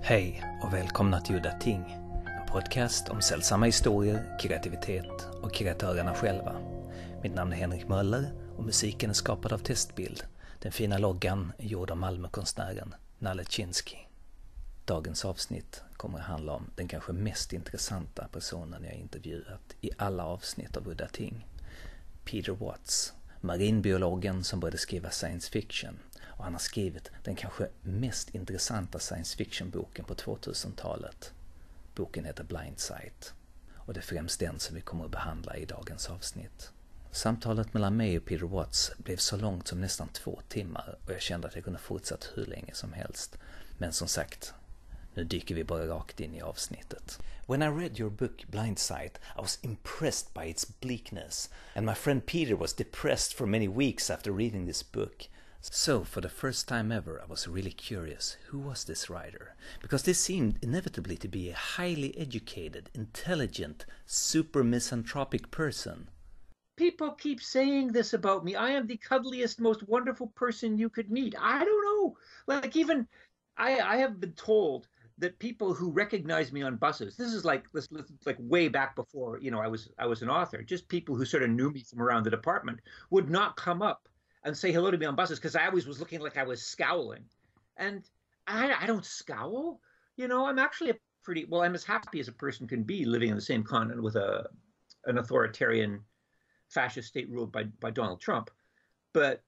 Hej och välkomna till Udda Ting, en podcast om sällsamma historier, kreativitet och kreatörerna själva. Mitt namn är Henrik Möller och musiken är skapad av Testbild. Den fina loggan är gjord av Malmökonstnären Nalle Chinsky. Dagens avsnitt kommer att handla om den kanske mest intressanta personen jag intervjuat i alla avsnitt av Udda Ting. Peter Watts, marinbiologen som började skriva science fiction. Och han har skrivit den kanske mest intressanta science fiction-boken på 2000-talet. Boken heter Blindsight. Och det är främst den som vi kommer att behandla i dagens avsnitt. Samtalet mellan mig och Peter Watts blev så långt som nästan 2 timmar och jag kände att jag kunde fortsatt hur länge som helst. Men som sagt, nu dyker vi bara rakt in i avsnittet. When I read your book Blindsight, I was impressed by its bleakness, and my friend Peter was depressed for many weeks after reading this book. So, for the first time ever, I was really curious, who was this writer? Because this seemed inevitably to be a highly educated, intelligent, super misanthropic person. People keep saying this about me. I am the cuddliest, most wonderful person you could meet. I don't know. Like even I have been told that people who recognize me on buses, this is like way back before, I was an author, just people who sort of knew me from around the department would not come up and say hello to me on buses because I always was looking like I was scowling. And I don't scowl. I'm actually I'm as happy as a person can be living on the same continent with an authoritarian fascist state ruled by Donald Trump. But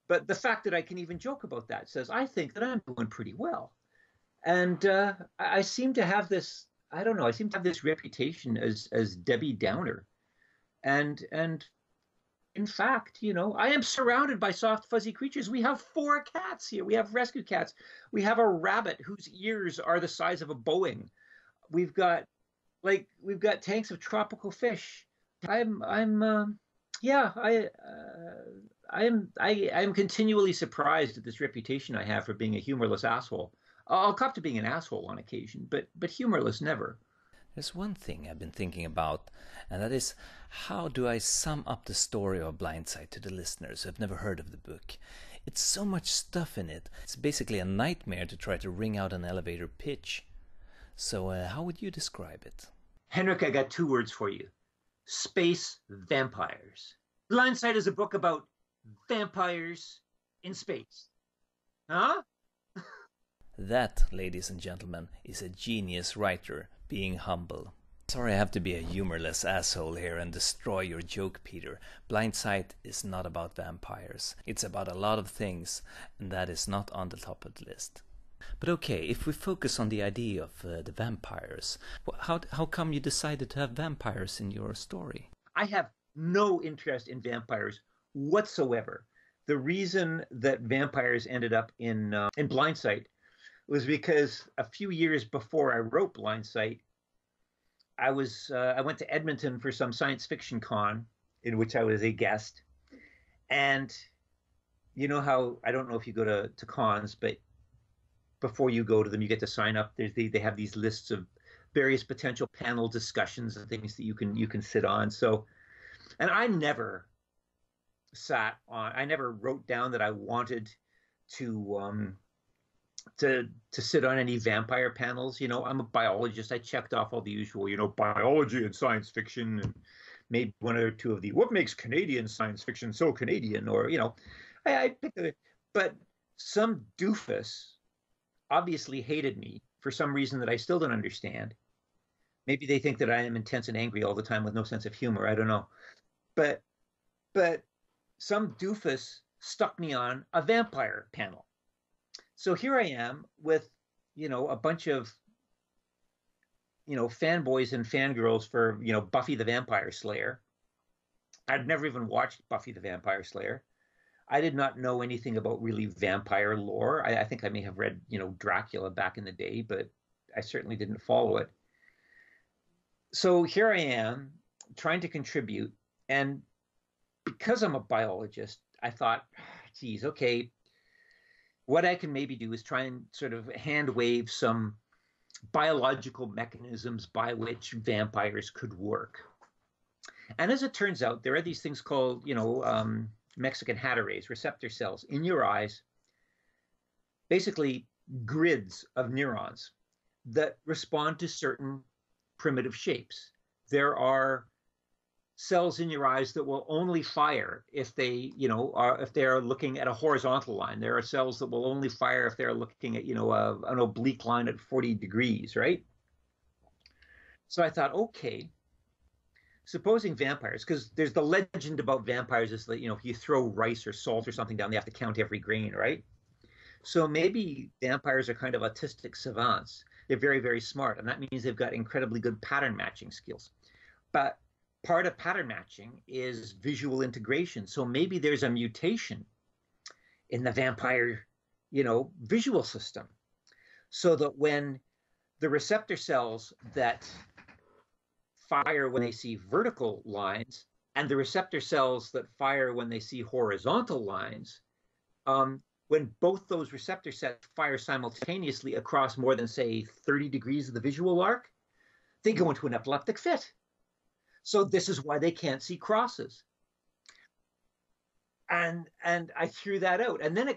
the fact that I can even joke about that says I think that I'm doing pretty well. And I seem to have this, I seem to have this reputation as Debbie Downer. And in fact, I am surrounded by soft, fuzzy creatures. We have 4 cats here. We have rescue cats. We have a rabbit whose ears are the size of a Boeing. We've got tanks of tropical fish. I am continually surprised at this reputation I have for being a humorless asshole. I'll cop to being an asshole on occasion, but humorless never. There's one thing I've been thinking about, and that is, how do I sum up the story of Blindsight to the listeners who have never heard of the book? It's so much stuff in it. It's basically a nightmare to try to wring out an elevator pitch. So how would you describe it? Henrik, I got 2 words for you. Space vampires. Blindsight is a book about vampires in space. Huh? That, ladies and gentlemen, is a genius writer being humble. Sorry I have to be a humorless asshole here and destroy your joke, Peter. Blindsight is not about vampires. It's about a lot of things, and that is not on the top of the list. But okay, if we focus on the idea of the vampires, how come you decided to have vampires in your story? I have no interest in vampires whatsoever. The reason that vampires ended up in Blindsight was because a few years before I wrote Blindsight, I went to Edmonton for some science fiction con in which I was a guest. And you know how, I don't know if you go to cons, but before you go to them, you get to sign up. They have these lists of various potential panel discussions and things that you can sit on. So, and I never wrote down that I wanted to sit on any vampire panels. I'm a biologist. I checked off all the usual, biology and science fiction, and maybe 1 or 2 of the what makes Canadian science fiction so Canadian, or I picked it. But some doofus obviously hated me for some reason that I still don't understand. Maybe they think that I am intense and angry all the time with no sense of humor. I don't know. But some doofus stuck me on a vampire panel. So here I am with, a bunch of, fanboys and fangirls for, Buffy the Vampire Slayer. I'd never even watched Buffy the Vampire Slayer. I did not know anything about really vampire lore. I think I may have read, Dracula back in the day, but I certainly didn't follow it. So here I am trying to contribute. And because I'm a biologist, I thought, geez, okay, what I can maybe do is try and sort of hand wave some biological mechanisms by which vampires could work. And as it turns out, there are these things called, Mexican hat arrays, receptor cells in your eyes. Basically, grids of neurons that respond to certain primitive shapes. There are cells in your eyes that will only fire if they, if they are looking at a horizontal line. There are cells that will only fire if they're looking at, an oblique line at 40 degrees, right? So I thought, okay, supposing vampires, because there's the legend about vampires is that, if you throw rice or salt or something down, they have to count every grain, right? So maybe vampires are kind of autistic savants. They're very, very smart, and that means they've got incredibly good pattern matching skills. But part of pattern matching is visual integration. So maybe there's a mutation in the vampire, visual system, so that when the receptor cells that fire when they see vertical lines and the receptor cells that fire when they see horizontal lines, when both those receptor sets fire simultaneously across more than, say, 30 degrees of the visual arc, they go into an epileptic fit. So this is why they can't see crosses. And I threw that out. And then I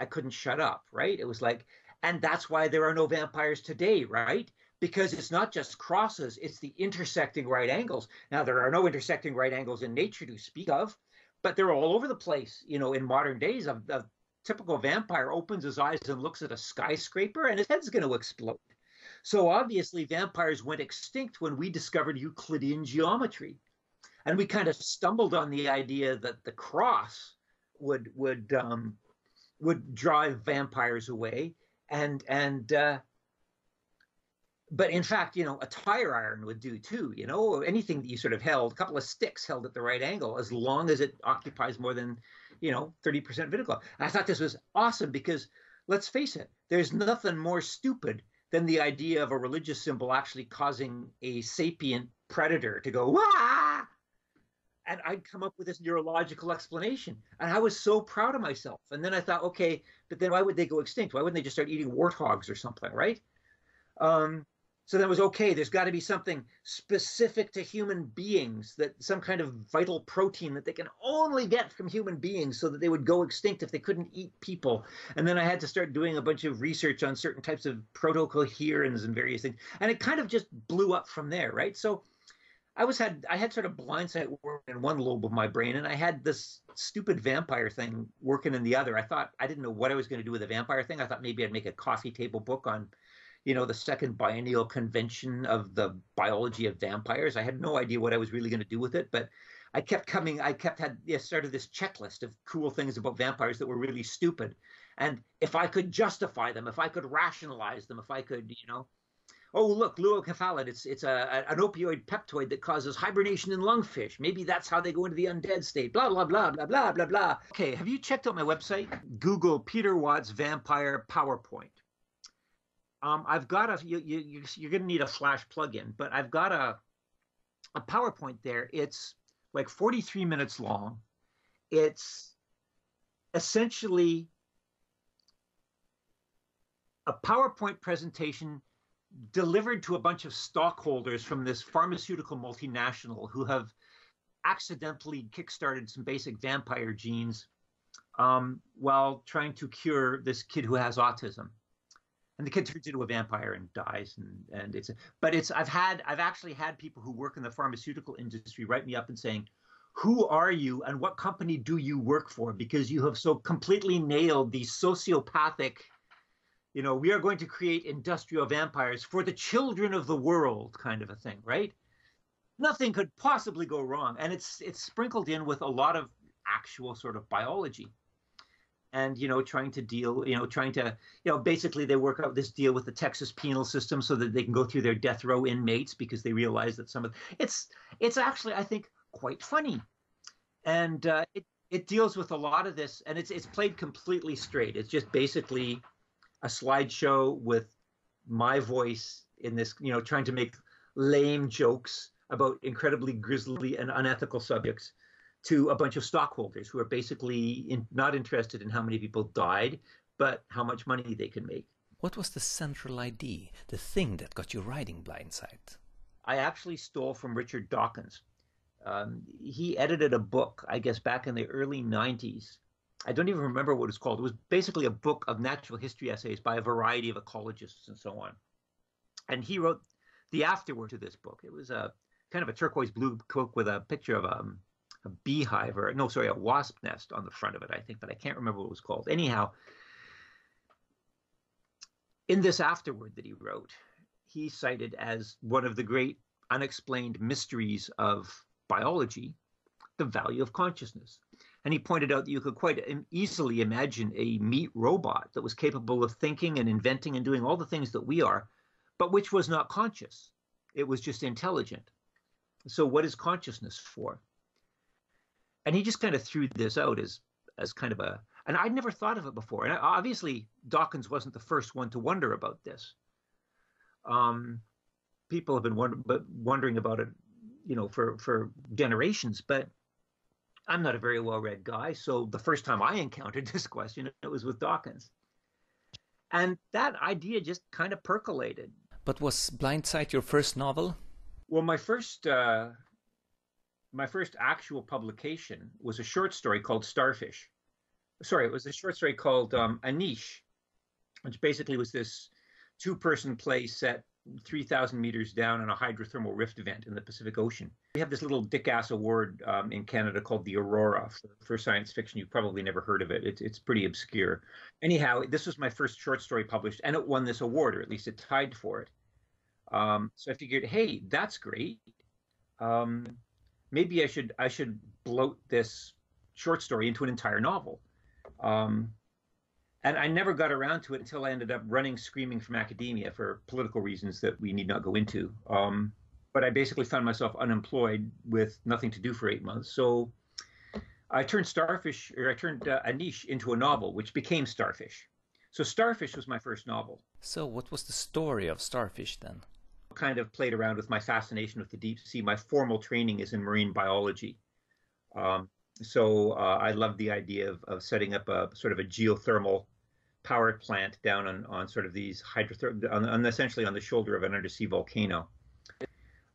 couldn't shut up, right? It was like, and that's why there are no vampires today, right? Because it's not just crosses, it's the intersecting right angles. Now, there are no intersecting right angles in nature to speak of, but they're all over the place. In modern days, a typical vampire opens his eyes and looks at a skyscraper and his head's going to explode. So obviously vampires went extinct when we discovered Euclidean geometry. And we kind of stumbled on the idea that the cross would drive vampires away. But in fact, a tire iron would do too, anything that you sort of held, a couple of sticks held at the right angle, as long as it occupies more than, 30% vertical. I thought this was awesome because, let's face it, there's nothing more stupid than the idea of a religious symbol actually causing a sapient predator to go, wah! And I'd come up with this neurological explanation. And I was so proud of myself. And then I thought, okay, but then why would they go extinct? Why wouldn't they just start eating warthogs or something, right? So that was okay. There's got to be something specific to human beings, that some kind of vital protein that they can only get from human beings so that they would go extinct if they couldn't eat people. And then I had to start doing a bunch of research on certain types of protocoherins and various things. And it kind of just blew up from there, right? So I had sort of blindsight working in one lobe of my brain, and I had this stupid vampire thing working in the other. I didn't know what I was going to do with the vampire thing. I thought maybe I'd make a coffee table book on the second biennial convention of the biology of vampires. I had no idea what I was really going to do with it, but I started this checklist of cool things about vampires that were really stupid. And if I could justify them, if I could rationalize them, if I could, oh, look, luocephalid, it's an opioid peptoid that causes hibernation in lungfish. Maybe that's how they go into the undead state, blah, blah, blah, blah, blah, blah, blah. Okay, have you checked out my website? Google Peter Watts Vampire PowerPoint. I've got you're going to need a Flash plugin, but I've got a PowerPoint there. It's like 43 minutes long. It's essentially a PowerPoint presentation delivered to a bunch of stockholders from this pharmaceutical multinational who have accidentally kickstarted some basic vampire genes while trying to cure this kid who has autism. And the kid turns into a vampire and dies, I've actually had people who work in the pharmaceutical industry write me up and saying, who are you and what company do you work for? Because you have so completely nailed the sociopathic, we are going to create industrial vampires for the children of the world kind of a thing, right? Nothing could possibly go wrong. And it's sprinkled in with a lot of actual sort of biology. And, basically they work out this deal with the Texas penal system so that they can go through their death row inmates because they realize that it's actually, I think, quite funny. And it deals with a lot of this, and it's played completely straight. It's just basically a slideshow with my voice in this, trying to make lame jokes about incredibly grisly and unethical subjects to a bunch of stockholders who are basically not interested in how many people died, but how much money they can make. What was the central idea, the thing that got you writing Blindsight? I actually stole from Richard Dawkins. He edited a book, I guess, back in the early 90s I don't even remember what it was called. It was basically a book of natural history essays by a variety of ecologists and so on. And he wrote the afterword to this book. It was a kind of a turquoise blue book with a picture of a beehive, or no, sorry, a wasp nest on the front of it, I think, but I can't remember what it was called. Anyhow, in this afterword that he wrote, he cited as one of the great unexplained mysteries of biology the value of consciousness. And he pointed out that you could quite easily imagine a meat robot that was capable of thinking and inventing and doing all the things that we are, but which was not conscious. It was just intelligent. So what is consciousness for? And he just kind of threw this out as kind of a, and I'd never thought of it before. And obviously Dawkins wasn't the first one to wonder about this. People have been wondering about it, you know, for generations, but I'm not a very well-read guy. So the first time I encountered this question, it was with Dawkins. And that idea just kind of percolated. But was Blindsight your first novel? Well, my first actual publication was a short story called Starfish. Sorry, it was a short story called Anish, which basically was this two-person play set 3,000 meters down on a hydrothermal rift event in the Pacific Ocean. We have this little dick-ass award in Canada called the Aurora for science fiction. You've probably never heard of it. It's pretty obscure. Anyhow, this was my first short story published, and it won this award, or at least it tied for it. So I figured, hey, that's great. Maybe I should bloat this short story into an entire novel. And I never got around to it until I ended up running screaming from academia for political reasons that we need not go into. But I basically found myself unemployed with nothing to do for 8 months. So I turned Anish into a novel, which became Starfish. So Starfish was my first novel. So what was the story of Starfish then? Kind of played around with my fascination with the deep sea. My formal training is in marine biology. So I love the idea of setting up a sort of a geothermal power plant down on sort of these essentially on the shoulder of an undersea volcano.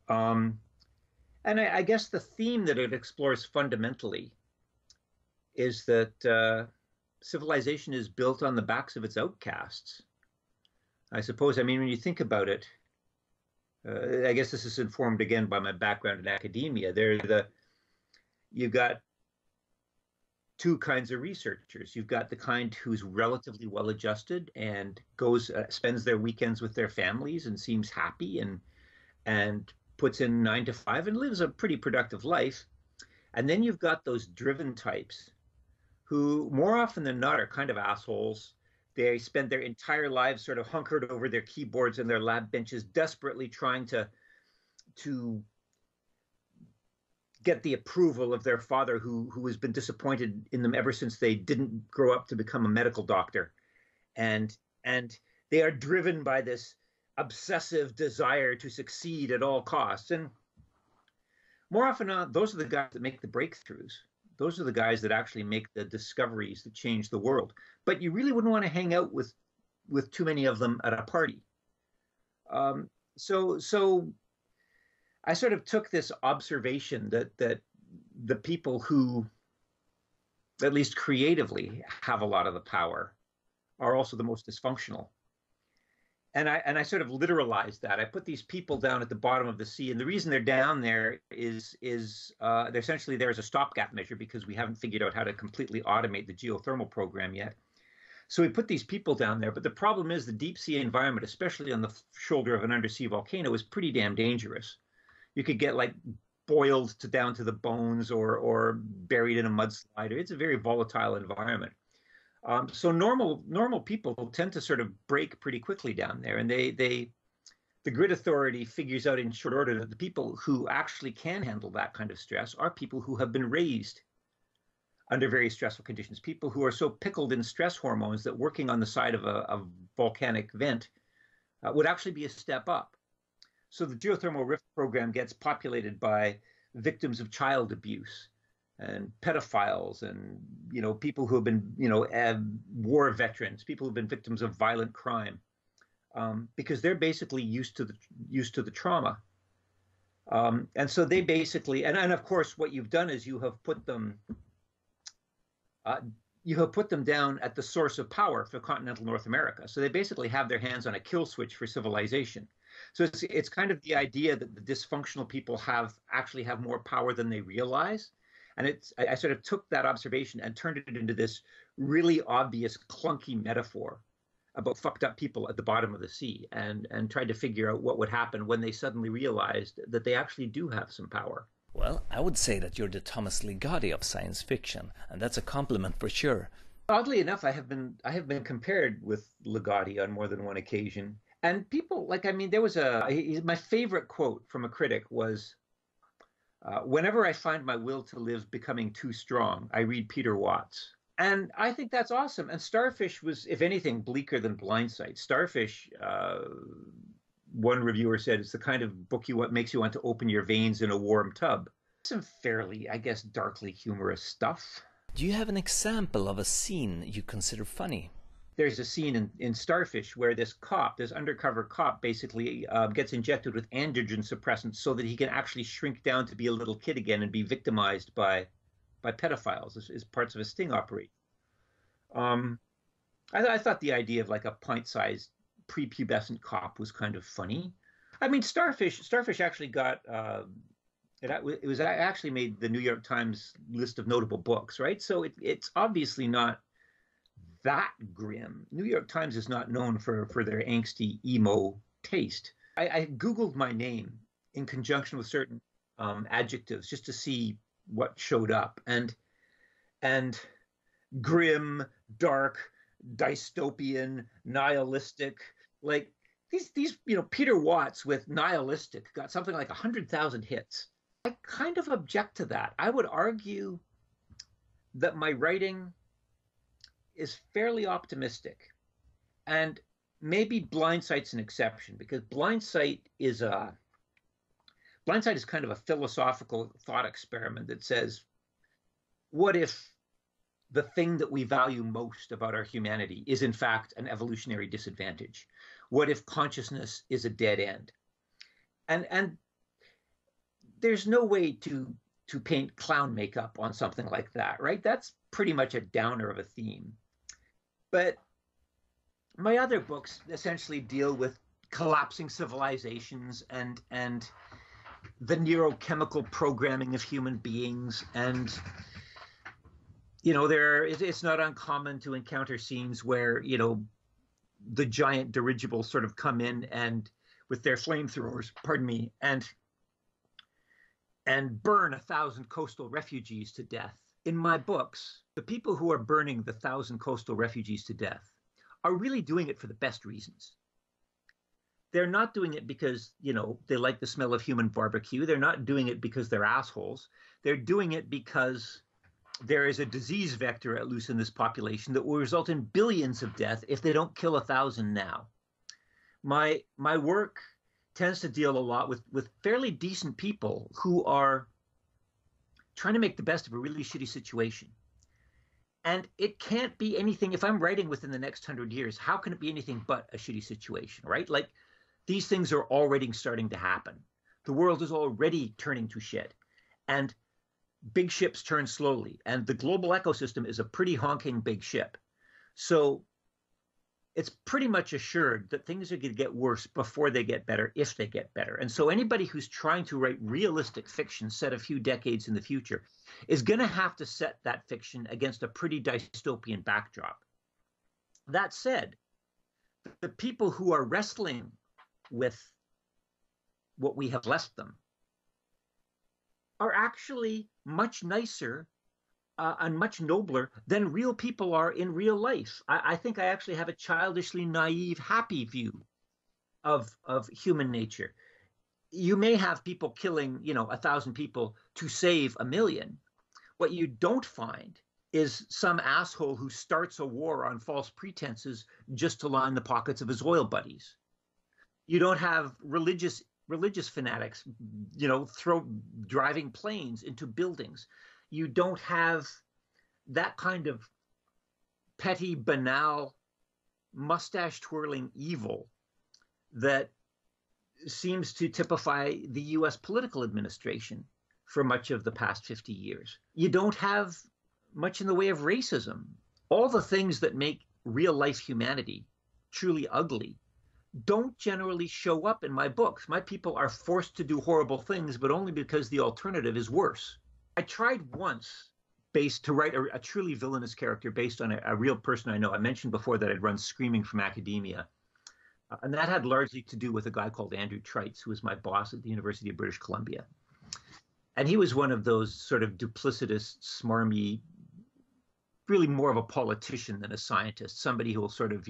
And I guess the theme that it explores fundamentally is that civilization is built on the backs of its outcasts. I suppose, I mean, when you think about it, I guess this is informed again by my background in academia. You've got two kinds of researchers. You've got the kind who's relatively well-adjusted and spends their weekends with their families and seems happy and puts in 9 to 5 and lives a pretty productive life. And then you've got those driven types who more often than not are kind of assholes. They spend their entire lives sort of hunkered over their keyboards and their lab benches, desperately trying to get the approval of their father, who has been disappointed in them ever since they didn't grow up to become a medical doctor. And they are driven by this obsessive desire to succeed at all costs. And more often than not, those are the guys that make the breakthroughs. Those are the guys that actually make the discoveries that change the world. But you really wouldn't want to hang out with too many of them at a party. So I sort of took this observation that the people who, at least creatively, have a lot of the power are also the most dysfunctional. And I sort of literalized that. I put these people down at the bottom of the sea, and the reason they're down there is they're essentially there as a stopgap measure because we haven't figured out how to completely automate the geothermal program yet. So we put these people down there, but the problem is the deep sea environment, especially on the shoulder of an undersea volcano, is pretty damn dangerous. You could get like boiled down to the bones or buried in a mudslide. It's a very volatile environment. So normal people tend to sort of break pretty quickly down there, and the grid authority figures out in short order that the people who actually can handle that kind of stress are people who have been raised under very stressful conditions, people who are so pickled in stress hormones that working on the side of a volcanic vent would actually be a step up. So the geothermal rift program gets populated by victims of child abuse and pedophiles and, you know, people who have been, you know, war veterans, people who've been victims of violent crime, because they're basically used to the trauma. And so they basically, and of course, what you've done is you have put them you have put them down at the source of power for continental North America. So they basically have their hands on a kill switch for civilization. So it's kind of the idea that the dysfunctional people actually have more power than they realize. And I sort of took that observation and turned it into this really obvious, clunky metaphor about fucked up people at the bottom of the sea, and tried to figure out what would happen when they suddenly realized that they actually do have some power. Well, I would say that you're the Thomas Ligotti of science fiction, and that's a compliment for sure. Oddly enough, I have been compared with Ligotti on more than one occasion. And people, like, I mean, there was my favorite quote from a critic was, whenever I find my will to live becoming too strong, I read Peter Watts. And I think that's awesome. And Starfish was, if anything, bleaker than Blindsight. Starfish, one reviewer said, it's the kind of book makes you want to open your veins in a warm tub. Some fairly, I guess, darkly humorous stuff. Do you have an example of a scene you consider funny? There's a scene in Starfish where this undercover cop, basically gets injected with androgen suppressants so that he can actually shrink down to be a little kid again and be victimized by pedophiles as parts of a sting operation. I thought the idea of like a pint-sized prepubescent cop was kind of funny. I mean, Starfish actually got it was actually made the New York Times list of notable books, right? So it's obviously not that grim. New York Times is not known for their angsty emo taste. I Googled my name in conjunction with certain adjectives just to see what showed up, and grim, dark, dystopian, nihilistic, like these Peter Watts with nihilistic got something like 100,000 hits. I kind of object to that. I would argue that my writing is fairly optimistic, and maybe Blindsight's an exception, because Blindsight is kind of a philosophical thought experiment that says, what if the thing that we value most about our humanity is in fact an evolutionary disadvantage? What if consciousness is a dead end? And there's no way to paint clown makeup on something like that, right? That's pretty much a downer of a theme. But my other books essentially deal with collapsing civilizations and the neurochemical programming of human beings. And, it's not uncommon to encounter scenes where, the giant dirigibles sort of come in and with their flamethrowers, and burn 1,000 coastal refugees to death. In my books, the people who are burning the 1,000 coastal refugees to death are really doing it for the best reasons. They're not doing it because, they like the smell of human barbecue. They're not doing it because they're assholes. They're doing it because there is a disease vector at loose in this population that will result in billions of deaths if they don't kill 1,000 now. My work tends to deal a lot with fairly decent people who are trying to make the best of a really shitty situation. And it can't be anything, if I'm writing within the next 100 years, how can it be anything but a shitty situation, right? Like, these things are already starting to happen. The world is already turning to shit. And big ships turn slowly. And the global ecosystem is a pretty honking big ship. So it's pretty much assured that things are going to get worse before they get better, if they get better. And so anybody who's trying to write realistic fiction set a few decades in the future is going to have to set that fiction against a pretty dystopian backdrop. That said, the people who are wrestling with what we have left them are actually much nicer and much nobler than real people are in real life. I think I actually have a childishly naive, happy view of human nature. You may have people killing, 1,000 people to save 1,000,000. What you don't find is some asshole who starts a war on false pretenses just to line the pockets of his oil buddies. You don't have religious fanatics, driving planes into buildings. You don't have that kind of petty, banal, mustache-twirling evil that seems to typify the U.S. political administration for much of the past 50 years. You don't have much in the way of racism. all the things that make real life humanity truly ugly don't generally show up in my books. My people are forced to do horrible things, but only because the alternative is worse. I tried once to write a truly villainous character based on a real person I know. I mentioned before that I'd run Screaming from Academia. And that had largely to do with a guy called Andrew Trites, who was my boss at the University of British Columbia. And he was one of those sort of duplicitous, smarmy, really more of a politician than a scientist, somebody who will sort of,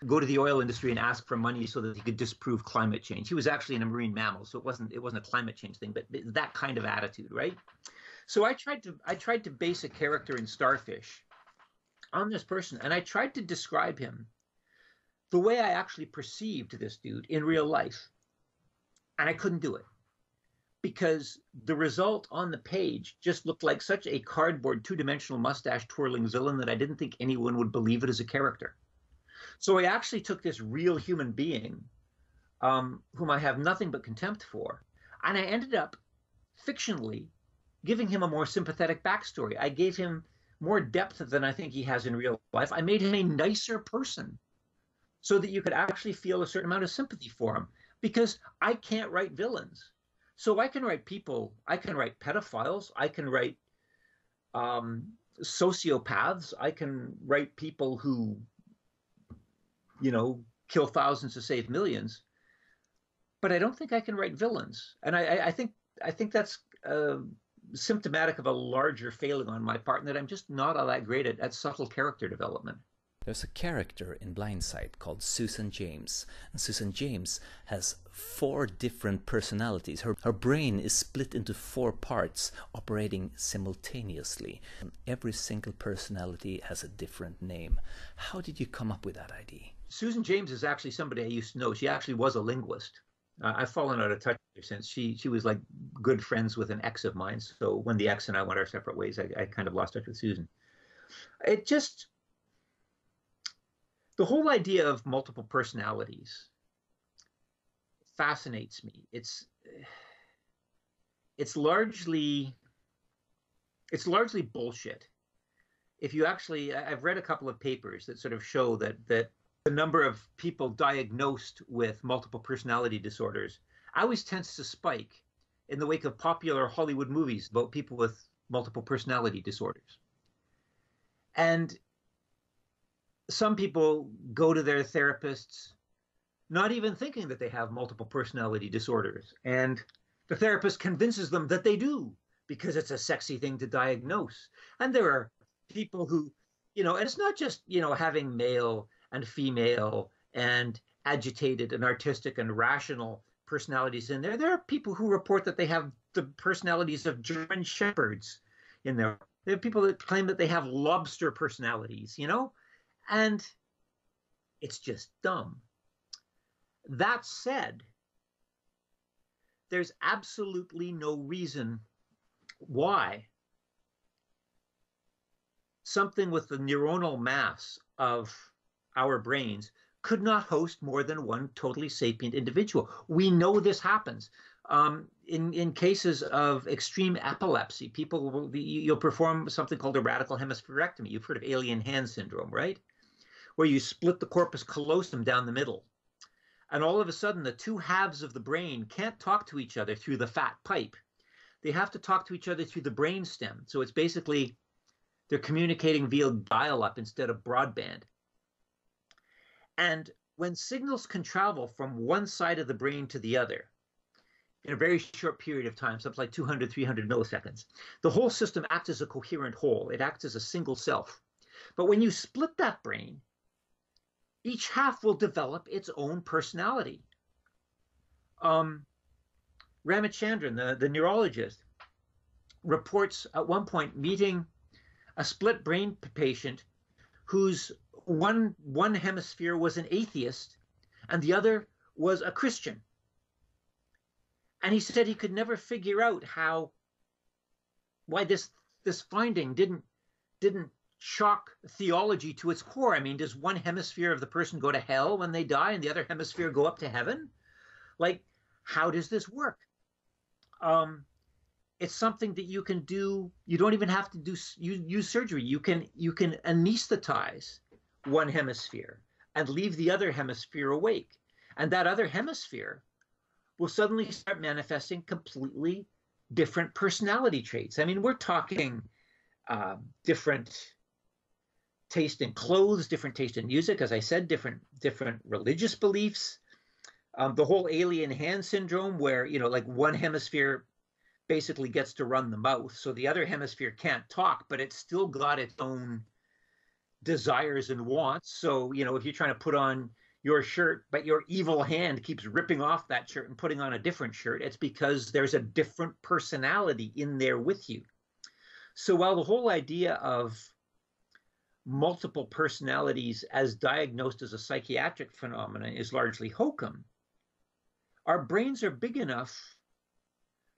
go to the oil industry and ask for money so that he could disprove climate change. He was actually in a marine mammal, so it wasn't a climate change thing, but that kind of attitude, right? So I tried to base a character in Starfish on this person, and I tried to describe him the way I actually perceived this dude in real life. And I couldn't do it because the result on the page just looked like such a cardboard, two-dimensional mustache twirling villain that I didn't think anyone would believe it as a character. So I actually took this real human being, whom I have nothing but contempt for, and I ended up fictionally giving him a more sympathetic backstory. I gave him more depth than I think he has in real life. I made him a nicer person so that you could actually feel a certain amount of sympathy for him, because I can't write villains. So I can write people, I can write pedophiles, I can write sociopaths, I can write people who, kill thousands to save millions, but I don't think I can write villains. And I think that's symptomatic of a larger failing on my part, and that I'm just not all that great at subtle character development. There's a character in Blindsight called Susan James, and Susan James has 4 different personalities. Her brain is split into 4 parts, operating simultaneously. Every single personality has a different name. How did you come up with that idea? Susan James is actually somebody I used to know. She actually was a linguist. I've fallen out of touch with her since. She was like good friends with an ex of mine. So when the ex and I went our separate ways, I kind of lost touch with Susan. The whole idea of multiple personalities fascinates me. It's largely bullshit. If you actually, I've read a couple of papers that sort of show that the number of people diagnosed with multiple personality disorders always tends to spike in the wake of popular Hollywood movies about people with multiple personality disorders. And some people go to their therapists not even thinking that they have multiple personality disorders. And the therapist convinces them that they do because it's a sexy thing to diagnose. And there are people who, and it's not just, having male and female and agitated and artistic and rational personalities in there. There are people who report that they have the personalities of German shepherds in there. There are people that claim that they have lobster personalities, and it's just dumb. That said, there's absolutely no reason why something with the neuronal mass of our brains could not host more than one totally sapient individual. We know this happens. In cases of extreme epilepsy, you'll perform something called a radical hemispherectomy. You've heard of alien hand syndrome, right? Where you split the corpus callosum down the middle. And all of a sudden, the 2 halves of the brain can't talk to each other through the fat pipe. They have to talk to each other through the brain stem. So it's basically, they're communicating via dial-up instead of broadband. And when signals can travel from one side of the brain to the other in a very short period of time, something like 200, 300 milliseconds, the whole system acts as a coherent whole. It acts as a single self. But when you split that brain, each half will develop its own personality. Ramachandran, the neurologist, reports at one point meeting a split brain patient whose one hemisphere was an atheist and the other was a Christian. And he said he could never figure out why this finding didn't shock theology to its core. I mean, does one hemisphere of the person go to hell when they die and the other hemisphere go up to heaven? Like, how does this work? it's something that you can do. You don't even have to use surgery. You can anesthetize one hemisphere and leave the other hemisphere awake. And that other hemisphere will suddenly start manifesting completely different personality traits. I mean, we're talking different taste in clothes, different taste in music, as I said, different religious beliefs. The whole alien hand syndrome, where like one hemisphere basically gets to run the mouth, so the other hemisphere can't talk, but it's still got its own desires and wants. So if you're trying to put on your shirt, but your evil hand keeps ripping off that shirt and putting on a different shirt, it's because there's a different personality in there with you. So while the whole idea of multiple personalities as diagnosed as a psychiatric phenomenon is largely hokum, our brains are big enough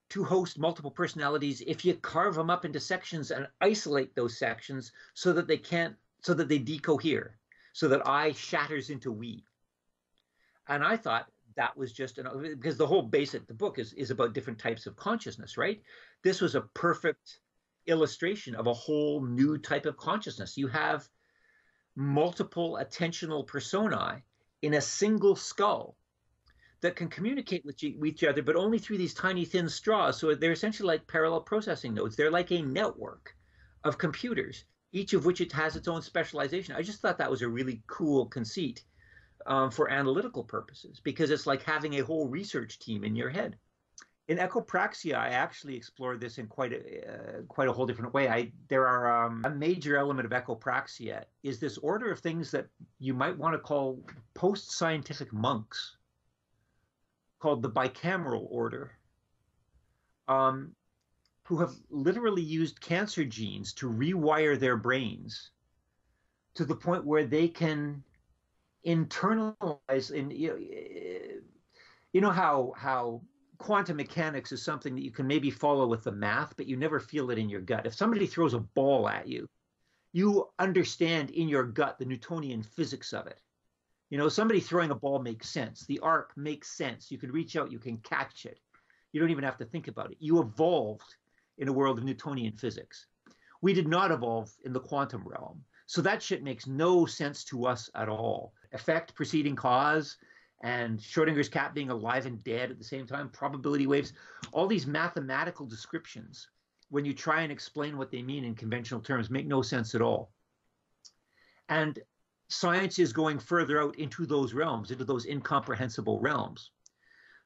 to host multiple personalities if you carve them up into sections and isolate those sections so that they decohere, so that I shatters into we. And I thought that was just because the book is about different types of consciousness, right? This was a perfect illustration of a whole new type of consciousness. You have multiple attentional personae in a single skull that can communicate with each other, but only through these tiny thin straws. So they're essentially like parallel processing nodes. They're like a network of computers, each of which it has its own specialization. I just thought that was a really cool conceit for analytical purposes, because it's like having a whole research team in your head. In Echopraxia, I actually explored this in quite a whole different way. A major element of Echopraxia is this order of things that you might want to call post-scientific monks, called the bicameral order, who have literally used cancer genes to rewire their brains to the point where they can internalize. How quantum mechanics is something that you can maybe follow with the math, but you never feel it in your gut. If somebody throws a ball at you, you understand in your gut the Newtonian physics of it. Somebody throwing a ball makes sense. The arc makes sense. You can reach out, you can catch it. You don't even have to think about it. You evolved in a world of Newtonian physics. We did not evolve in the quantum realm. So that shit makes no sense to us at all. Effect preceding cause, and Schrodinger's cat being alive and dead at the same time, probability waves, all these mathematical descriptions, when you try and explain what they mean in conventional terms, make no sense at all. And science is going further out into those realms, into those incomprehensible realms.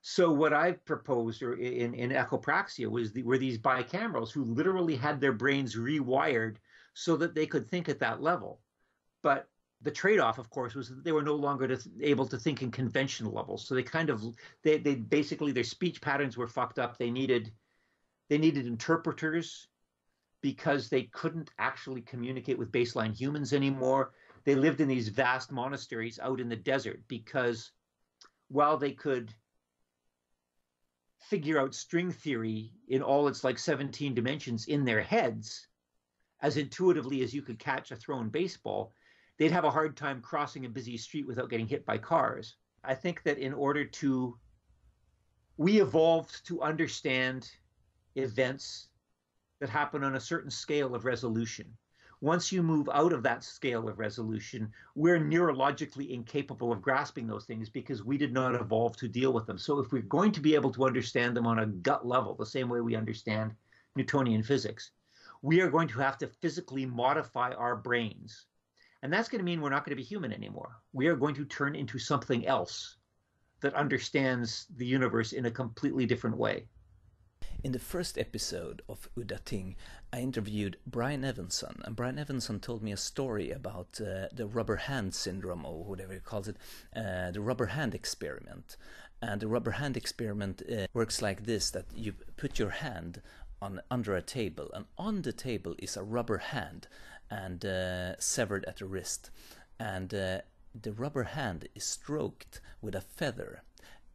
So what I proposed in Echopraxia were these bicamerals who literally had their brains rewired so that they could think at that level. But the trade-off, of course, was that they were no longer able to think in conventional levels. So they basically, their speech patterns were fucked up. They needed interpreters because they couldn't actually communicate with baseline humans anymore. They lived in these vast monasteries out in the desert because while they could figure out string theory in all its 17 dimensions in their heads, as intuitively as you could catch a thrown baseball, they'd have a hard time crossing a busy street without getting hit by cars. I think that we evolved to understand events that happen on a certain scale of resolution. Once you move out of that scale of resolution, we're neurologically incapable of grasping those things because we did not evolve to deal with them. So if we're going to be able to understand them on a gut level, the same way we understand Newtonian physics, we are going to have to physically modify our brains. And that's going to mean we're not going to be human anymore. We are going to turn into something else that understands the universe in a completely different way. In the first episode of Udda Ting, I interviewed Brian Evanson, and Brian Evanson told me a story about the rubber hand syndrome, or whatever he calls it, the rubber hand experiment. And the rubber hand experiment works like this, that you put your hand under a table, and on the table is a rubber hand, and severed at the wrist. And the rubber hand is stroked with a feather,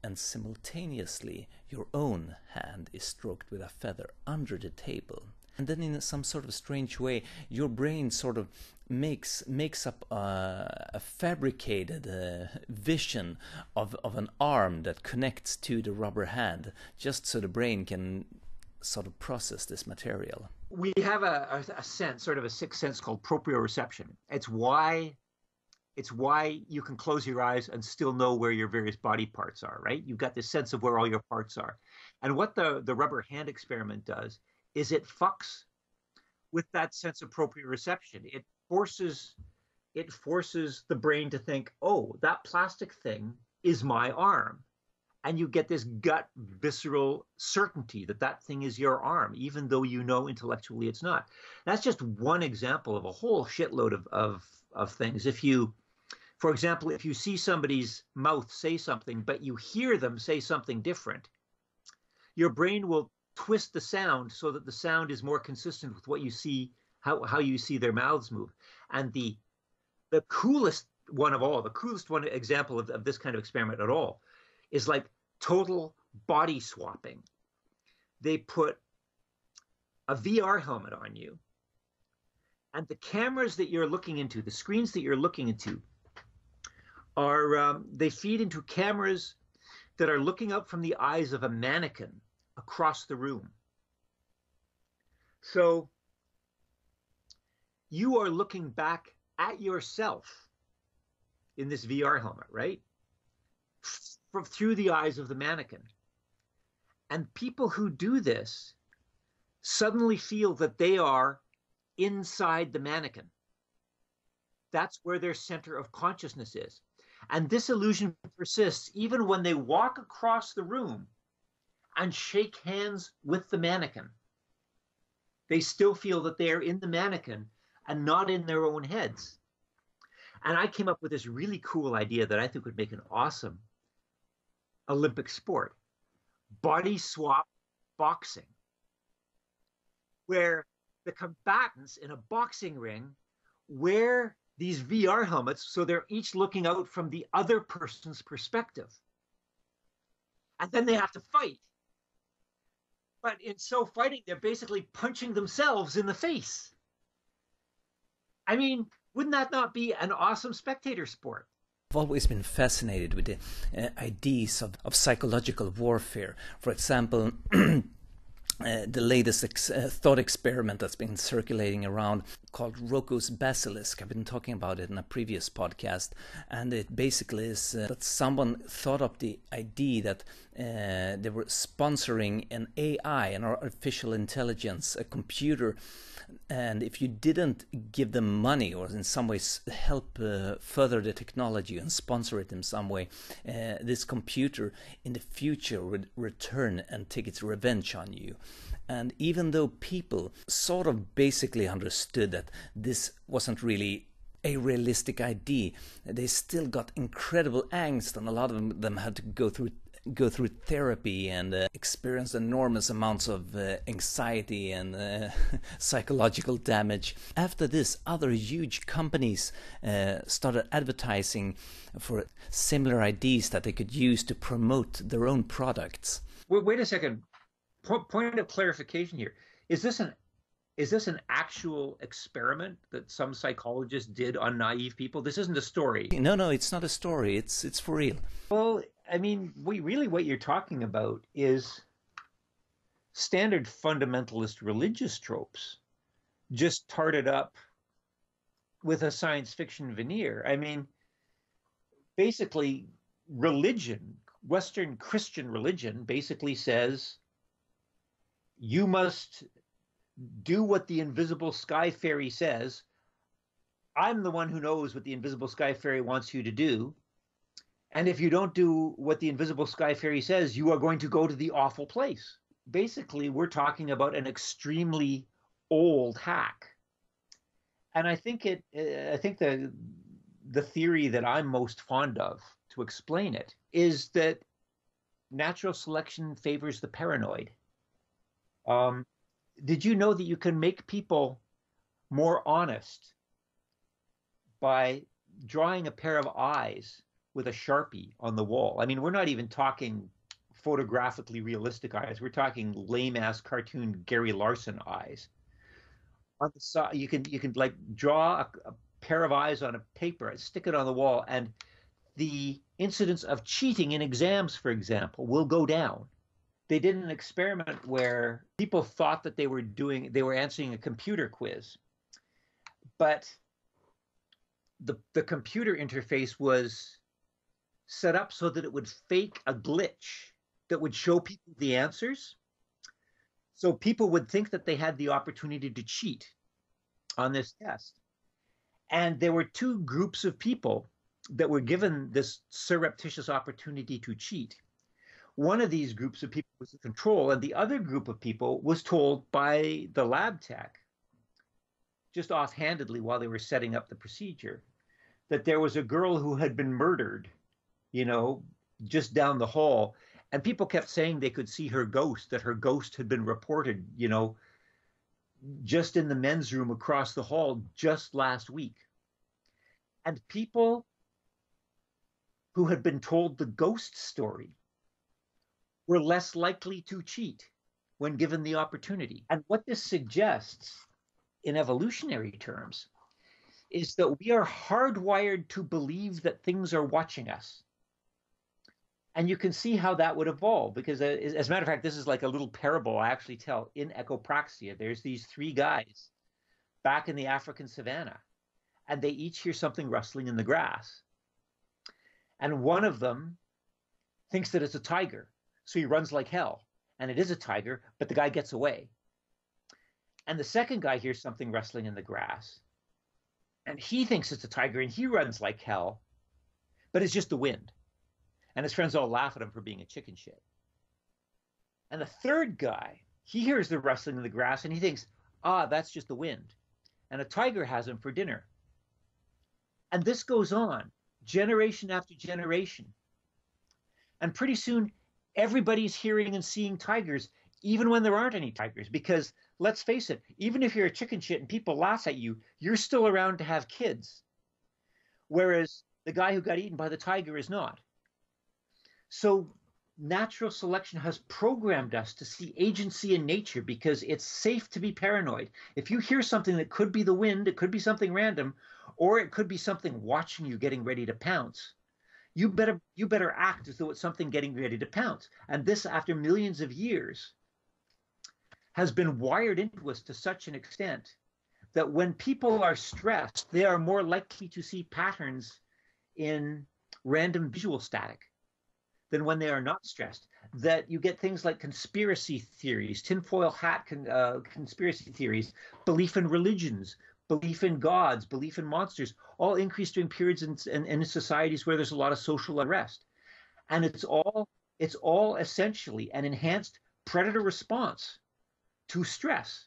and simultaneously your own hand is stroked with a feather under the table. And then in some sort of strange way, your brain sort of makes up a fabricated vision of an arm that connects to the rubber hand, just so the brain can sort of process this material? We have a sense, sort of a sixth sense called proprioception. It's why you can close your eyes and still know where your various body parts are, right? You've got this sense of where all your parts are. And what the rubber hand experiment does is it fucks with that sense of proprioception. It forces the brain to think, oh, that plastic thing is my arm. And you get this gut visceral certainty that that thing is your arm, even though you know intellectually it's not. That's just one example of a whole shitload of things. For example, if you see somebody's mouth say something, but you hear them say something different, your brain will twist the sound so that the sound is more consistent with what you see, how you see their mouths move. And the coolest one of all, the coolest one example of this kind of experiment at all is like total body swapping. They put a VR helmet on you, and the cameras that you're looking into, the screens that you're looking into, they feed into cameras that are looking up from the eyes of a mannequin across the room. So you are looking back at yourself in this VR helmet, right? Through the eyes of the mannequin. And people who do this suddenly feel that they are inside the mannequin. That's where their center of consciousness is. And this illusion persists even when they walk across the room and shake hands with the mannequin. They still feel that they are in the mannequin and not in their own heads. And I came up with this really cool idea that I think would make an awesome Olympic sport: body swap boxing, where the combatants in a boxing ring wear these VR helmets so they're each looking out from the other person's perspective. And then they have to fight. But in so fighting, they're basically punching themselves in the face. I mean, wouldn't that not be an awesome spectator sport? I've always been fascinated with the ideas of psychological warfare. For example, the latest thought experiment that's been circulating around called Roko's Basilisk. I've been talking about it in a previous podcast, and it basically is that someone thought up the idea that they were sponsoring an AI, an artificial intelligence, a computer, and if you didn't give them money or in some ways help further the technology and sponsor it in some way, this computer in the future would return and take its revenge on you. And even though people sort of basically understood that this wasn't really a realistic idea, they still got incredible angst, and a lot of them had to go through therapy and experience enormous amounts of anxiety and psychological damage. After this, other huge companies started advertising for similar ideas that they could use to promote their own products. Wait a second. Point of clarification here. Is this an actual experiment that some psychologists did on naive people? This isn't a story. No, it's not a story. It's for real. Well, I mean, what you're talking about is standard fundamentalist religious tropes, just tarted up with a science fiction veneer. I mean, basically, religion, Western Christian religion, basically says you must do what the invisible sky fairy says. I'm the one who knows what the invisible sky fairy wants you to do. And if you don't do what the invisible sky fairy says, you are going to go to the awful place. Basically, we're talking about an extremely old hack. And I think the theory that I'm most fond of to explain it is that natural selection favors the paranoid. Did you know that you can make people more honest by drawing a pair of eyes with a Sharpie on the wall? I mean, we're not even talking photographically realistic eyes. We're talking lame-ass cartoon Gary Larson eyes. On the side, you can like draw a pair of eyes on a paper and stick it on the wall, and the incidence of cheating in exams, for example, will go down. they did an experiment where people thought that they were answering a computer quiz, but the computer interface was set up so that it would fake a glitch that would show people the answers. So people would think that they had the opportunity to cheat on this test. And there were two groups of people that were given this surreptitious opportunity to cheat. One of these groups of people was the control, and the other group of people was told by the lab tech, just offhandedly while they were setting up the procedure, that there was a girl who had been murdered, just down the hall. And people kept saying they could see her ghost, that her ghost had been reported, just in the men's room across the hall just last week. And people who had been told the ghost story were less likely to cheat when given the opportunity. And what this suggests in evolutionary terms is that we are hardwired to believe that things are watching us. And you can see how that would evolve, because as a matter of fact, this is like a little parable I actually tell in Echopraxia. There's these three guys back in the African savannah, and they each hear something rustling in the grass. And one of them thinks that it's a tiger, so he runs like hell. And it is a tiger, but the guy gets away. And the second guy hears something rustling in the grass, and he thinks it's a tiger, and he runs like hell, but it's just the wind. And his friends all laugh at him for being a chicken shit. And the third guy, he hears the rustling in the grass, and he thinks, that's just the wind. And a tiger has him for dinner. And this goes on generation after generation. And pretty soon, everybody's hearing and seeing tigers, even when there aren't any tigers. Because let's face it, even if you're a chicken shit and people laugh at you, you're still around to have kids. Whereas the guy who got eaten by the tiger is not. So natural selection has programmed us to see agency in nature because it's safe to be paranoid. If you hear something that could be the wind, it could be something random, or it could be something watching you getting ready to pounce, you better act as though it's something getting ready to pounce. And this, after millions of years, has been wired into us to such an extent that when people are stressed, they are more likely to see patterns in random visual static than when they are not stressed. That you get things like conspiracy theories, tinfoil hat conspiracy theories, belief in religions, belief in gods, belief in monsters, all increase during periods in societies where there's a lot of social unrest. And it's all essentially an enhanced predator response to stress.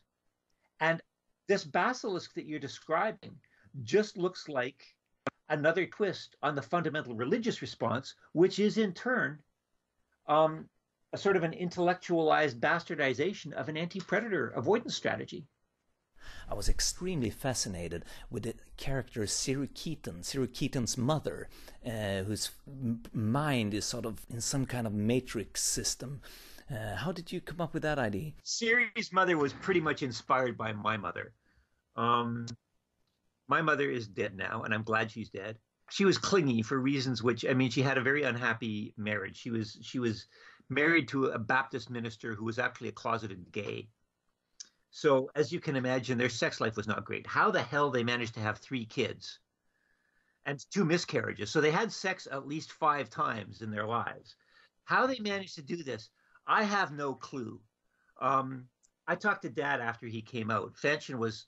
And this basilisk that you're describing just looks like another twist on the fundamental religious response, which is in turn a sort of an intellectualized bastardization of an anti-predator avoidance strategy. I was extremely fascinated with the character Siri Keaton's mother, whose mind is sort of in some kind of matrix system. How did you come up with that idea? Siri's mother was pretty much inspired by my mother. My mother is dead now, and I'm glad she's dead. She was clingy for reasons which, she had a very unhappy marriage. She was married to a Baptist minister who was actually a closeted gay. So as you can imagine, their sex life was not great. How the hell they managed to have 3 kids and 2 miscarriages? So they had sex at least 5 times in their lives. How they managed to do this, I have no clue. I talked to Dad after he came out. Fanchen was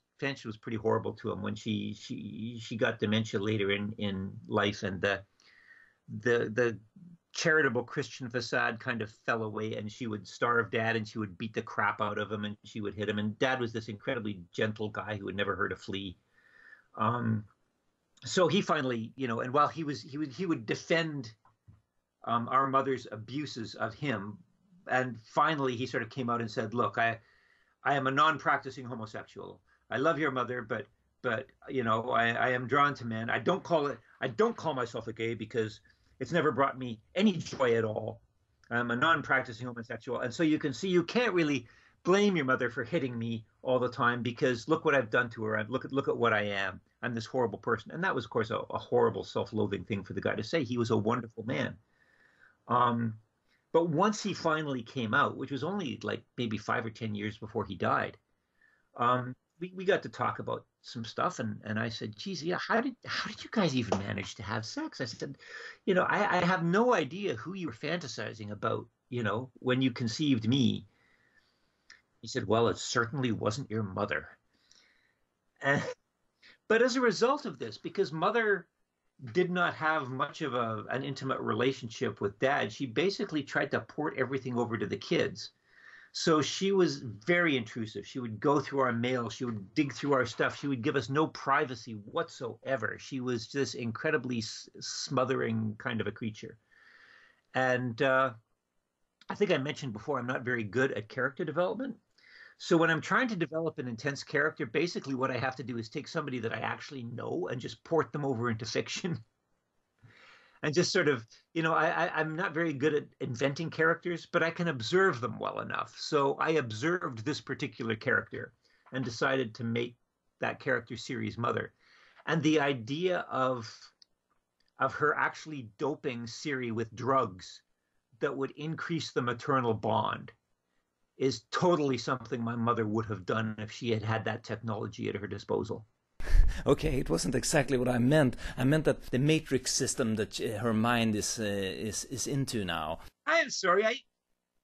pretty horrible to him when she got dementia later in life, and the charitable Christian facade kind of fell away, and she would starve Dad, and she would beat the crap out of him, and she would hit him. And Dad was this incredibly gentle guy who had never hurt a flea. So he finally, and while he would defend our mother's abuses of him, and finally he sort of came out and said, "Look, I am a non-practicing homosexual. I love your mother, but I am drawn to men. I don't call myself a gay because it's never brought me any joy at all. I'm a non-practicing homosexual." And so you can see you can't really blame your mother for hitting me all the time, because look what I've done to her. Look at what I am. I'm this horrible person. And that was, of course, a horrible self-loathing thing for the guy to say. He was a wonderful man. But once he finally came out, which was only like maybe 5 or 10 years before he died, we got to talk about some stuff, and I said, geez, yeah, how did you guys even manage to have sex? I said, I have no idea who you were fantasizing about, when you conceived me. He said, well, it certainly wasn't your mother. And, but as a result of this, because mother did not have much of an intimate relationship with dad, she basically tried to port everything over to the kids. So she was very intrusive. She would go through our mail. She would dig through our stuff. She would give us no privacy whatsoever. She was just incredibly smothering kind of a creature. And I think I mentioned before, I'm not very good at character development. So when I'm trying to develop an intense character, basically what I have to do is take somebody that I actually know and just port them over into fiction. And just sort of, I'm not very good at inventing characters, but I can observe them well enough. So I observed this particular character and decided to make that character Siri's mother. And the idea of her actually doping Siri with drugs that would increase the maternal bond is totally something my mother would have done if she had had that technology at her disposal. Okay, it wasn't exactly what I meant. I meant that the matrix system that her mind is into now. I am sorry.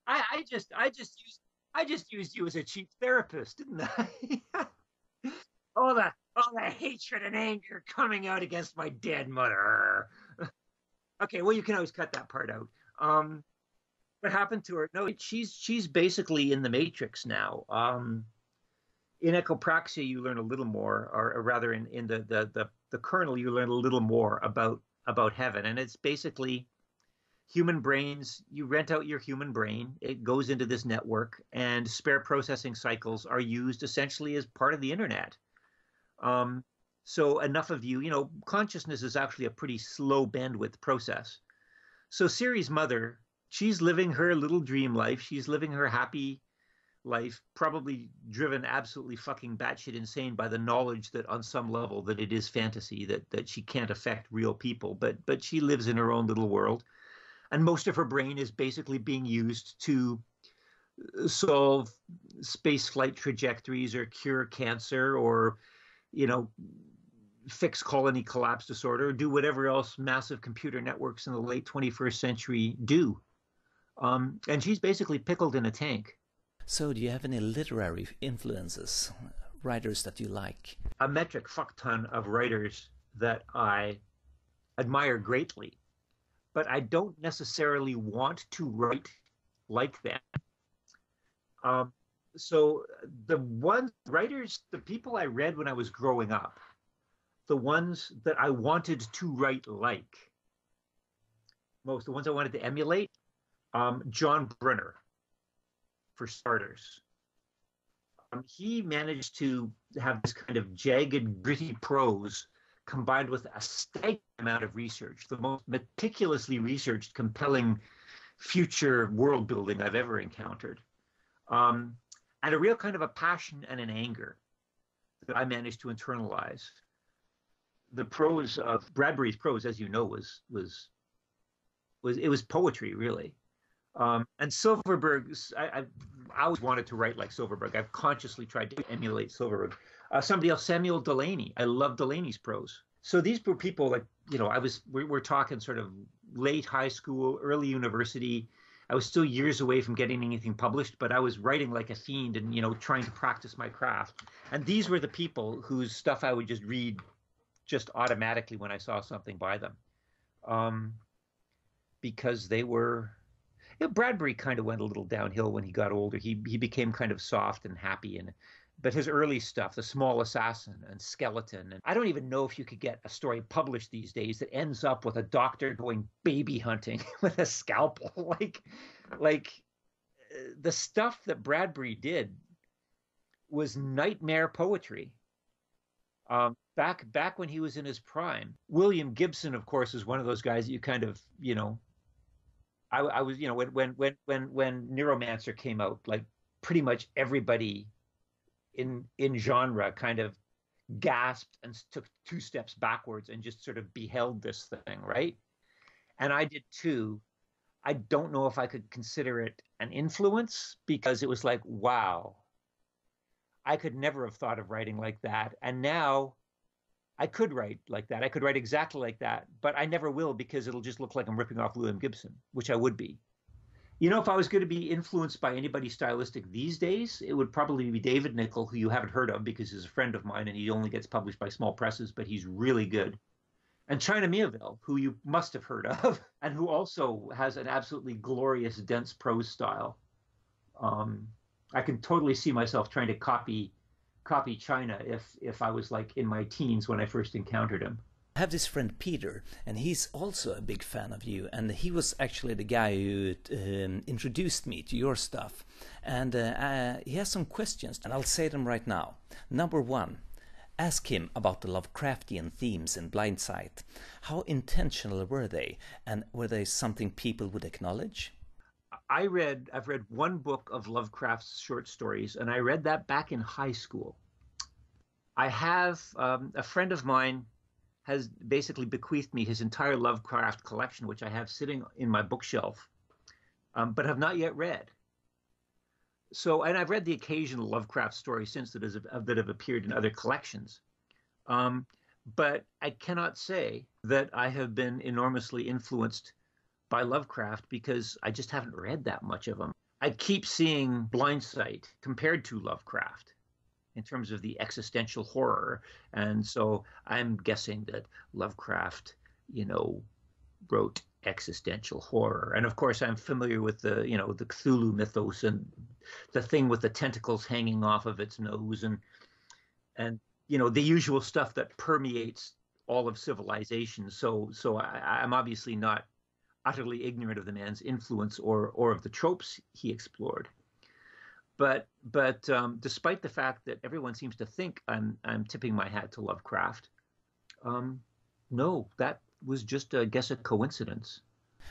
I just used you as a cheap therapist, didn't I? all the hatred and anger coming out against my dead mother. Okay, well, you can always cut that part out. What happened to her? No, she's basically in the matrix now. In Echopraxia, you learn a little more, or rather, in the kernel, you learn a little more about heaven, and it's basically human brains. You rent out your human brain; it goes into this network, and spare processing cycles are used essentially as part of the internet. So enough of you, consciousness is actually a pretty slow bandwidth process. So Siri's mother, she's living her little dream life. She's living her happy life, probably driven absolutely fucking batshit insane by the knowledge that on some level that it is fantasy, that she can't affect real people, but she lives in her own little world. And most of her brain is basically being used to solve space flight trajectories or cure cancer or, fix colony collapse disorder, or do whatever else massive computer networks in the late 21st century do. And she's basically pickled in a tank. So do you have any literary influences, writers that you like? A metric fuck ton of writers that I admire greatly, but I don't necessarily want to write like them. So the people I read when I was growing up, the ones that I wanted to write like, the ones I wanted to emulate, John Brunner, for starters. He managed to have this kind of jagged, gritty prose combined with a staggering amount of research, the most meticulously researched, compelling future world building I've ever encountered. And a real kind of a passion and an anger that I managed to internalize. The prose of Bradbury's prose, as you know, was poetry, really. And Silverberg's, I always wanted to write like Silverberg. I've consciously tried to emulate Silverberg. Somebody else, Samuel Delany. I love Delany's prose. So these were people like, we're talking sort of late high school, early university. I was still years away from getting anything published, but I was writing like a fiend and, trying to practice my craft. And these were the people whose stuff I would just read just automatically when I saw something by them. Because they were... Bradbury kind of went a little downhill when he got older. He became kind of soft and happy, but his early stuff, The Small Assassin and Skeleton, and I don't even know if you could get a story published these days that ends up with a doctor going baby hunting with a scalpel. Like the stuff that Bradbury did was nightmare poetry. Back when he was in his prime. William Gibson, of course, is one of those guys that you kind of, I was, when Neuromancer came out, like pretty much everybody in genre kind of gasped and took 2 steps backwards and just sort of beheld this thing, right? And I did too. I don't know if I could consider it an influence because it was like, wow, I could never have thought of writing like that. And now I could write like that. I could write exactly like that, but I never will because it'll just look like I'm ripping off William Gibson, which I would be. You know, if I was going to be influenced by anybody stylistic these days, it would probably be David Nickel, who you haven't heard of because he's a friend of mine and he only gets published by small presses, but he's really good. And China Miéville, who you must have heard of, and who also has an absolutely glorious, dense prose style. I can totally see myself trying to copy China if I was like in my teens when I first encountered him. I have this friend Peter, and he's also a big fan of you, and he was actually the guy who introduced me to your stuff. And he has some questions, and I'll say them right now. Number one, ask him about the Lovecraftian themes in Blindsight. How intentional were they, and were they something people would acknowledge? I've read one book of Lovecraft's short stories, and I read that back in high school. I have a friend of mine has basically bequeathed me his entire Lovecraft collection, which I have sitting in my bookshelf, but have not yet read. So, and I've read the occasional Lovecraft story since that have appeared in other collections. But I cannot say that I have been enormously influenced by Lovecraft because I just haven't read that much of him. I keep seeing Blindsight compared to Lovecraft in terms of the existential horror. And so I'm guessing that Lovecraft, wrote existential horror. And of course, I'm familiar with the Cthulhu mythos and the thing with the tentacles hanging off of its nose and the usual stuff that permeates all of civilization. So I'm obviously not utterly ignorant of the man's influence or of the tropes he explored. But despite the fact that everyone seems to think I'm tipping my hat to Lovecraft, no, that was just, I guess, a coincidence.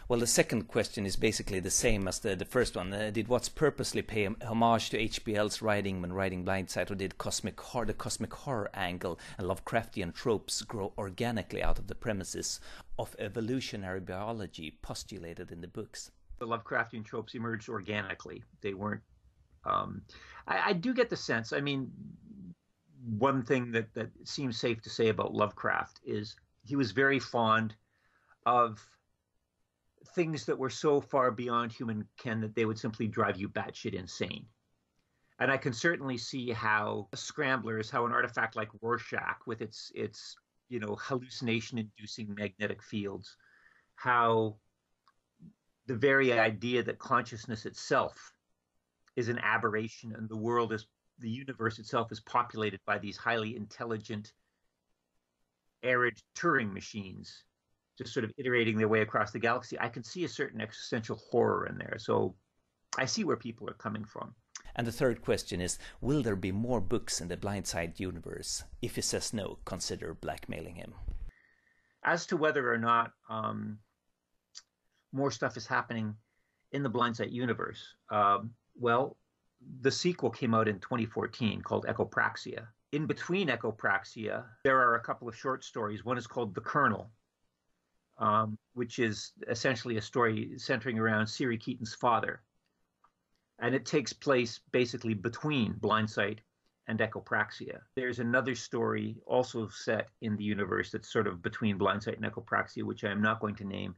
Well, the second question is basically the same as the first one. Did Watts purposely pay homage to HBL's writing when writing Blindsight, or did the cosmic horror angle and Lovecraftian tropes grow organically out of the premises of evolutionary biology postulated in the books? The Lovecraftian tropes emerged organically. They weren't. I do get the sense. I mean, one thing that seems safe to say about Lovecraft is he was very fond of things that were so far beyond human ken that they would simply drive you batshit insane. And I can certainly see how Scramblers, how an artifact like Rorschach with its hallucination-inducing magnetic fields, how the very idea that consciousness itself is an aberration and the universe itself is populated by these highly intelligent, arid Turing machines, just sort of iterating their way across the galaxy. I can see a certain existential horror in there. So I see where people are coming from. And the third question is, will there be more books in the Blindside universe? If he says no, consider blackmailing him. As to whether or not more stuff is happening in the Blindside universe, well, the sequel came out in 2014 called Echopraxia. In between Echopraxia, there are a couple of short stories. One is called The Colonel, which is essentially a story centering around Siri Keaton's father. And it takes place basically between Blindsight and Echopraxia. There's another story also set in the universe that's sort of between Blindsight and Echopraxia, which I am not going to name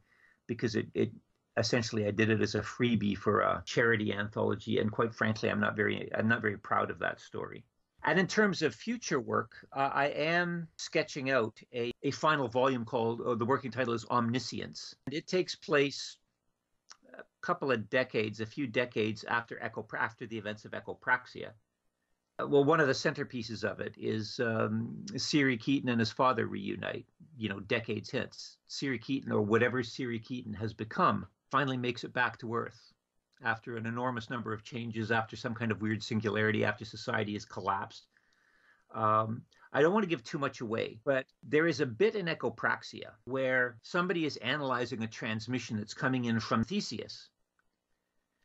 because it essentially I did it as a freebie for a charity anthology, and quite frankly, I'm not very proud of that story. And in terms of future work, I am sketching out a final volume called, the working title is Omniscience. And it takes place a few decades after the events of Echopraxia. Well, one of the centerpieces of it is Siri Keaton and his father reunite, decades hence. Siri Keaton, or whatever Siri Keaton has become, finally makes it back to Earth after an enormous number of changes, after some kind of weird singularity, after society has collapsed. I don't want to give too much away, but there is a bit in Echopraxia where somebody is analyzing a transmission that's coming in from Theseus.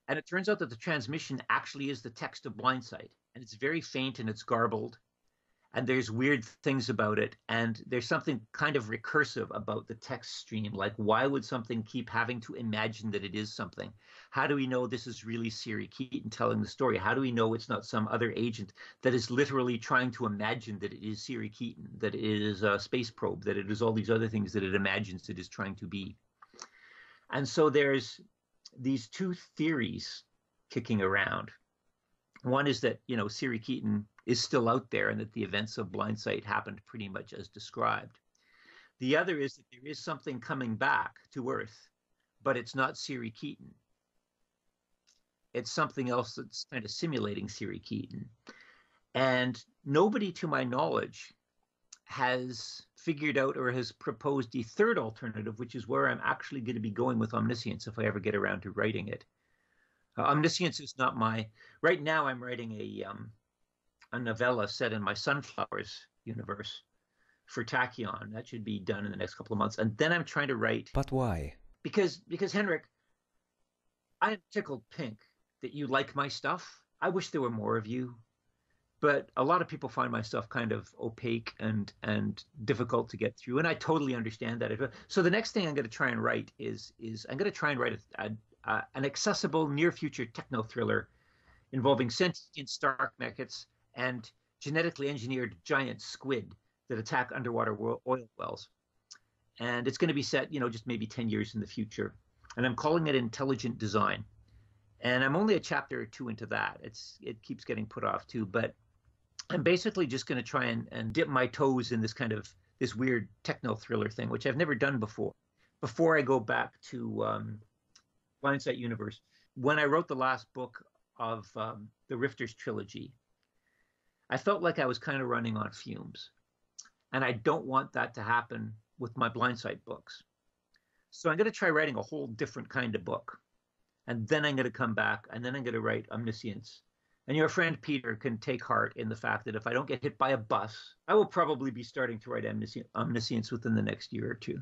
And it turns out that the transmission actually is the text of Blindsight. And it's very faint and it's garbled. and there's weird things about it, and there's something kind of recursive about the text stream. Like, why would something keep having to imagine that it is something? How do we know this is really Siri Keaton telling the story? How do we know it's not some other agent that is literally trying to imagine that it is Siri Keaton, that it is a space probe, that it is all these other things that it imagines it is trying to be? And so there's these two theories kicking around. One is that, Siri Keaton is still out there and that the events of Blindsight happened pretty much as described. The other is that there is something coming back to Earth, but it's not Siri Keaton. It's something else that's kind of simulating Siri Keaton. And nobody, to my knowledge, has figured out or has proposed a third alternative, which is where I'm actually going to be going with Omniscience if I ever get around to writing it. Omniscience is not right now I'm writing a novella set in my Sunflowers universe for Tachyon. That should be done in the next couple of months. And then I'm trying to write... But why? Because Henrik, I am tickled pink that you like my stuff. I wish there were more of you. But a lot of people find my stuff kind of opaque and difficult to get through. And I totally understand that. So the next thing I'm going to try and write is I'm going to try and write an accessible near-future techno-thriller involving sentient star mechets and genetically engineered giant squid that attack underwater oil wells. And it's going to be set, just maybe 10 years in the future. And I'm calling it Intelligent Design. And I'm only a chapter or two into that. It keeps getting put off too. But I'm basically just going to try and dip my toes in this weird techno-thriller thing, which I've never done before I go back to Blindsight universe. When I wrote the last book of the Rifters trilogy, I felt like I was kind of running on fumes. And I don't want that to happen with my Blindsight books. So I'm going to try writing a whole different kind of book. And then I'm going to come back, and then I'm going to write Omniscience. And your friend Peter can take heart in the fact that if I don't get hit by a bus, I will probably be starting to write Omniscience within the next year or two.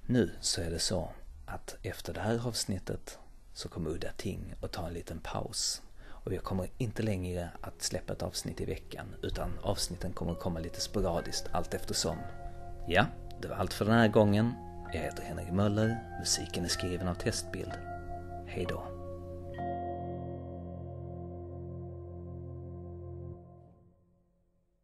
Nu så är det så att efter det här avsnittet så kommer Udda Ting att ta en liten paus. Och vi kommer inte längre att släppa ett avsnitt i veckan, utan avsnitten kommer att komma lite sporadiskt allt eftersom. Ja, det var allt för den här gången. Jag heter Henrik Möller, musiken är skriven av Testbild. Hej då.